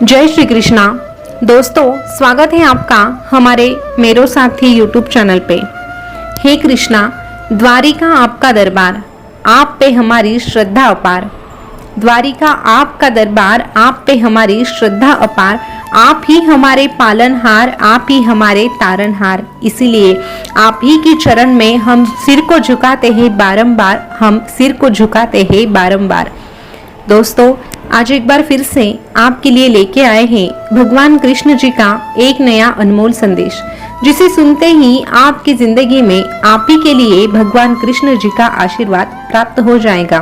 जय श्री कृष्णा। दोस्तों, स्वागत है आपका हमारे मेरो साथी यूट्यूब चैनल पे। हे कृष्णा, द्वारिका आपका दरबार, आप पे हमारी श्रद्धा अपार। द्वारिका आपका दरबार, आप पे हमारी श्रद्धा अपार। आप ही हमारे पालनहार, आप ही हमारे तारनहार। इसीलिए आप ही की चरण में हम सिर को झुकाते हैं बारंबार, हम सिर को झुकाते हैं बारंबार। दोस्तों, आज एक बार फिर से आपके लिए लेके आए हैं भगवान कृष्ण जी का एक नया अनमोल संदेश, जिसे सुनते ही आपकी जिंदगी में आप ही के लिए भगवान कृष्ण जी का आशीर्वाद प्राप्त हो जाएगा।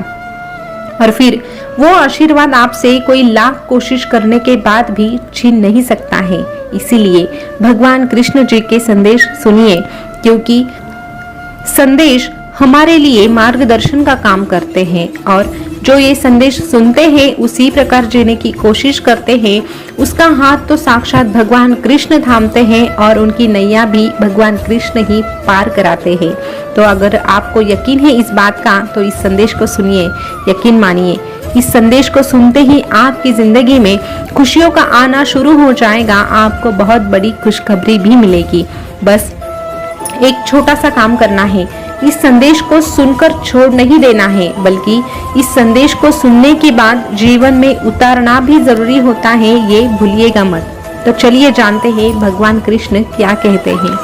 और फिर वो आशीर्वाद आपसे कोई लाख कोशिश करने के बाद भी छीन नहीं सकता है। इसीलिए भगवान कृष्ण जी के संदेश सुनिए, क्योंकि संदेश हमारे लिए मार्गदर्शन का काम करते हैं और जो ये संदेश सुनते हैं उसी प्रकार जीने की कोशिश करते हैं, उसका हाथ तो साक्षात भगवान कृष्ण थामते हैं और उनकी नैया भी भगवान कृष्ण ही पार कराते हैं। तो अगर आपको यकीन है इस बात का, तो इस संदेश को सुनिए, यकीन मानिए। इस संदेश को सुनते ही आपकी जिंदगी में खुशियों का आना शुरू हो जाएगा। आपको बहुत बड़ी खुशखबरी भी मिलेगी। बस एक छोटा सा काम करना है, इस संदेश को सुनकर छोड़ नहीं देना है, बल्कि इस संदेश को सुनने के बाद जीवन में उतारना भी जरूरी होता है, ये भूलिएगा मत। तो चलिए जानते हैं भगवान कृष्ण क्या कहते हैं।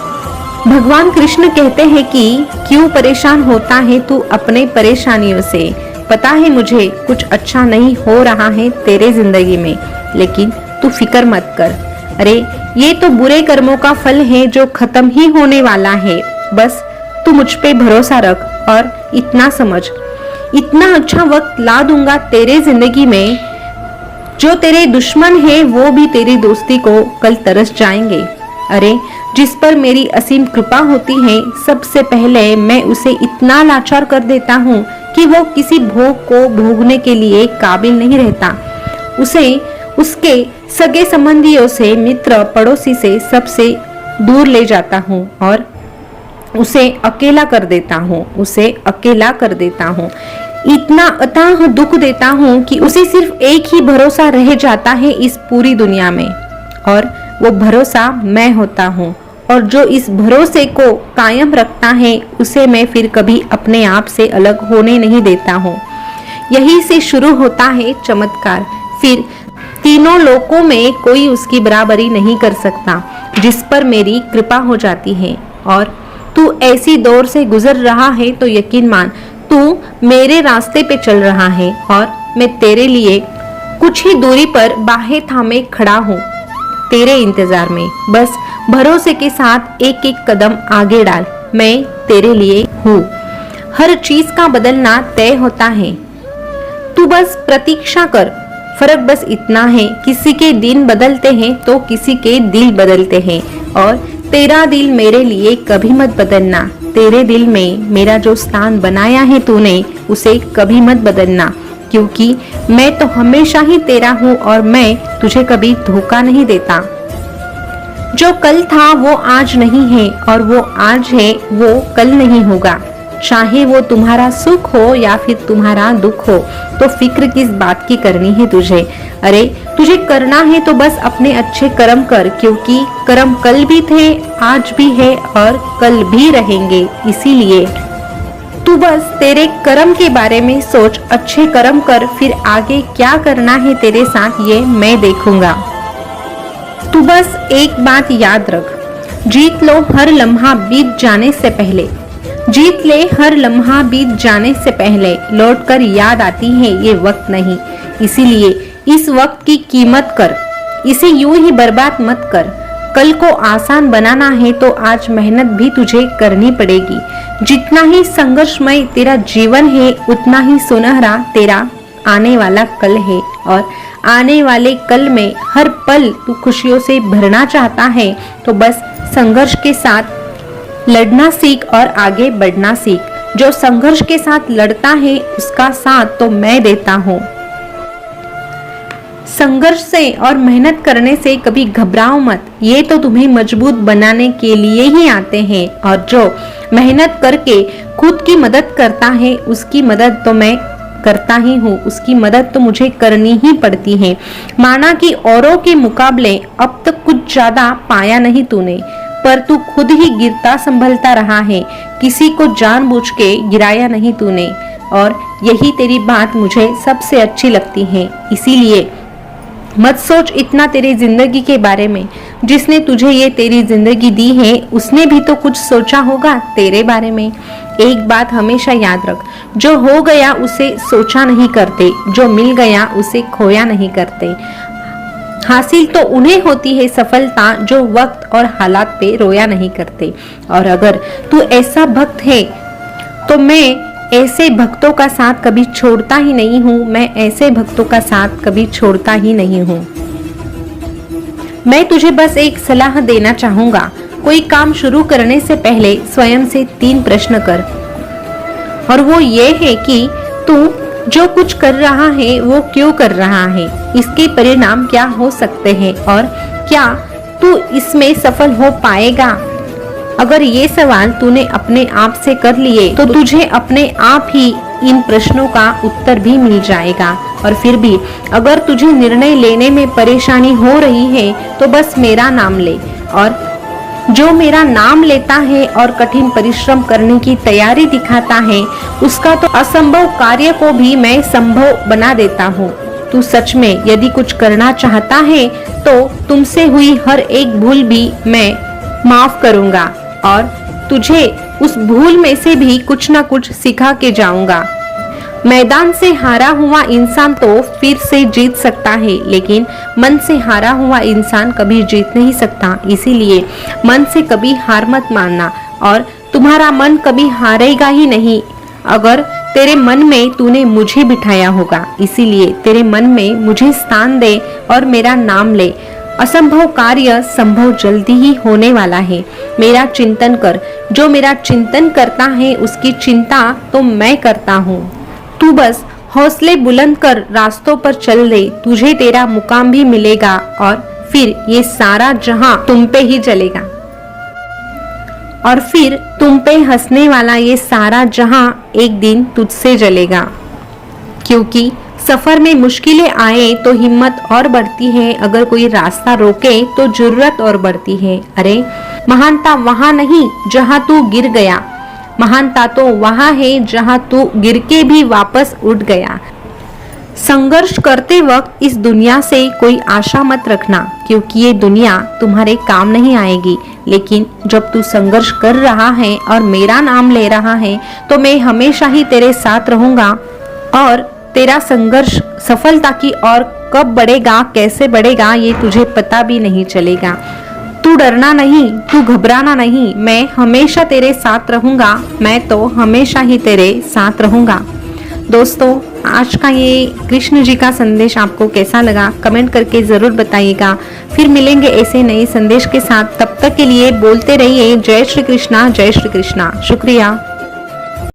भगवान कृष्ण कहते हैं कि क्यों परेशान होता है तू अपने परेशानियों से। पता है मुझे कुछ अच्छा नहीं हो रहा है तेरे जिंदगी में, लेकिन तू फिक्र मत कर। अरे ये तो बुरे कर्मों का फल है जो खत्म ही होने वाला है। बस तू मुझ पे भरोसा रख और इतना समझ, इतना अच्छा वक्त ला दूंगा तेरे जिंदगी में, जो तेरे दुश्मन है वो भी तेरी दोस्ती को कल तरस जाएंगे। अरे जिस पर मेरी असीम कृपा होती है, सबसे पहले मैं उसे इतना लाचार कर देता हूँ कि वो किसी भोग को भोगने के लिए काबिल नहीं रहता। उसे उसके सगे संबंधियों से, मित्र पड़ोसी से, सबसे दूर ले जाता हूँ और उसे अकेला कर देता हूँ, उसे अकेला कर देता हूँ। इतना अथाह दुख देता हूँ कि उसे सिर्फ एक ही भरोसा रह जाता है इस पूरी दुनिया में, और वो भरोसा मैं होता हूँ। और जो इस भरोसे को कायम रखता है, उसे मैं फिर कभी अपने आप से अलग होने नहीं देता हूँ। यही से शुरू होता है चमत्कार। फिर तीनों लोकों में कोई उसकी बराबरी नहीं कर सकता, जिस पर मेरी कृपा हो जाती है। और तू ऐसी दौर से गुजर रहा है तो यकीन मान, तू मेरे रास्ते पे चल रहा है और मैं तेरे लिए कुछ ही दूरी पर बाहें थामे खड़ा हूँ, तेरे इंतजार में। बस भरोसे के साथ एक एक कदम आगे डाल, मैं तेरे लिए हूँ। हर चीज का बदलना तय होता है, तू बस प्रतीक्षा कर। फर्क बस इतना है, किसी के दिन बदलते हैं तो किसी के दिल बदलते हैं, और तेरा दिल मेरे लिए कभी मत बदलना। तेरे दिल में मेरा जो स्थान बनाया है तूने, उसे कभी मत बदलना, क्योंकि मैं तो हमेशा ही तेरा हूँ और मैं तुझे कभी धोखा नहीं देता। जो कल था वो आज नहीं है, और वो आज है वो कल नहीं होगा। चाहे वो तुम्हारा सुख हो या फिर तुम्हारा दुख हो, तो फिक्र किस बात की करनी है तुझे। अरे तुझे करना है तो बस अपने अच्छे कर्म कर, क्योंकि कर्म कल भी थे, आज भी है और कल भी रहेंगे। इसीलिए तू बस तेरे कर्म के बारे में सोच, अच्छे कर्म कर, फिर आगे क्या करना है तेरे साथ ये मैं देखूंगा। तू बस एक बात याद रख, जीत लो हर लम्हा बीत जाने से पहले। जीत ले हर लम्हा बीत जाने से पहले, लौटकर याद आती है ये वक्त नहीं। इसीलिए इस वक्त की कीमत कर, इसे यूं ही बर्बाद मत कर। कल को आसान बनाना है तो आज मेहनत भी तुझे करनी पड़ेगी। जितना ही संघर्षमय तेरा जीवन है, उतना ही सुनहरा तेरा आने वाला कल है। और आने वाले कल में हर पल तू खुशियों से भरना चाहता है, तो बस संघर्ष के साथ लड़ना सीख और आगे बढ़ना सीख। जो संघर्ष के साथ लड़ता है, उसका साथ तो मैं देता हूँ। संघर्ष से और मेहनत करने से कभी घबराओ मत, ये तो तुम्हें मजबूत बनाने के लिए ही आते हैं। और जो मेहनत करके खुद की मदद करता है, उसकी मदद तो मैं करता ही हूँ, उसकी मदद तो मुझे करनी ही पड़ती है। माना कि औरों के मुकाबले अब तक कुछ ज्यादा पाया नहीं तूने, पर तू खुद ही गिरता संभलता रहा है, किसी को जानबूझ के गिराया नहीं तूने। और यही तेरी बात मुझे सबसे अच्छी लगती है। इसीलिए मत सोच इतना तेरी जिंदगी के बारे में। जिसने तुझे ये तेरी जिंदगी दी है उसने भी तो कुछ सोचा होगा तेरे बारे में। एक बात हमेशा याद रख, जो हो गया उसे सोचा नहीं करते, जो मिल गया उसे खोया नहीं करते। हासिल तो उन्हें होती है सफलता जो वक्त और हालात पे रोया नहीं करते। और अगर तू ऐसा भक्त है तो मैं ऐसे भक्तों का साथ कभी छोड़ता ही नहीं हूँ। मैं ऐसे भक्तों का साथ कभी छोड़ता ही नहीं हूँ। मैं तुझे बस एक सलाह देना चाहूंगा, कोई काम शुरू करने से पहले स्वयं से 3 प्रश्न कर। और वो ये है कि तू जो कुछ कर रहा है वो क्यों कर रहा है, इसके परिणाम क्या हो सकते हैं और क्या तू इसमें सफल हो पाएगा। अगर ये सवाल तूने अपने आप से कर लिए तो तुझे अपने आप ही इन प्रश्नों का उत्तर भी मिल जाएगा। और फिर भी अगर तुझे निर्णय लेने में परेशानी हो रही है तो बस मेरा नाम ले, और जो मेरा नाम लेता है और कठिन परिश्रम करने की तैयारी दिखाता है उसका तो असंभव कार्य को भी मैं संभव बना देता हूँ। तू सच में यदि कुछ करना चाहता है तो तुमसे हुई हर एक भूल भी मैं माफ करूंगा और तुझे उस भूल में से भी कुछ ना कुछ सिखा के जाऊंगा। मैदान से हारा हुआ इंसान तो फिर से जीत सकता है, लेकिन मन से हारा हुआ इंसान कभी जीत नहीं सकता। इसीलिए मन से कभी हार मत मानना, और तुम्हारा मन कभी हारेगा ही नहीं अगर तेरे मन में तूने मुझे बिठाया होगा। इसीलिए तेरे मन में मुझे स्थान दे और मेरा नाम ले। असंभव कार्य संभव जल्दी ही होने वाला है। मेरा चिंतन कर, जो मेरा चिंतन करता है उसकी चिंता तो मैं करता हूँ। तू बस हौसले बुलंद कर रास्तों पर चल दे, तुझे तेरा मुकाम भी मिलेगा और फिर ये सारा जहां तुम पे ही चलेगा। और फिर तुम पे हंसने वाला ये सारा जहां एक दिन तुझसे जलेगा। क्योंकि सफर में मुश्किलें आए तो हिम्मत और बढ़ती है, अगर कोई रास्ता रोके तो जरूरत और बढ़ती है। अरे महानता वहां नहीं जहां तू गिर गया, महानता तो वहां है जहां तू गिर के भी वापस उठ गया। संघर्ष करते वक्त इस दुनिया से कोई आशा मत रखना, क्योंकि ये दुनिया तुम्हारे काम नहीं आएगी। लेकिन जब तू संघर्ष कर रहा है और मेरा नाम ले रहा है तो मैं हमेशा ही तेरे साथ रहूंगा, और तेरा संघर्ष सफलता की ओर कब बढ़ेगा, कैसे बढ़ेगा, ये तुझे पता भी नहीं चलेगा। तू डरना नहीं, तू घबराना नहीं, मैं हमेशा तेरे साथ रहूंगा। मैं तो हमेशा ही तेरे साथ रहूंगा। दोस्तों, आज का ये कृष्ण जी का संदेश आपको कैसा लगा कमेंट करके जरूर बताइएगा। फिर मिलेंगे ऐसे नए संदेश के साथ, तब तक के लिए बोलते रहिए जय श्री कृष्णा, जय श्री कृष्णा। शुक्रिया।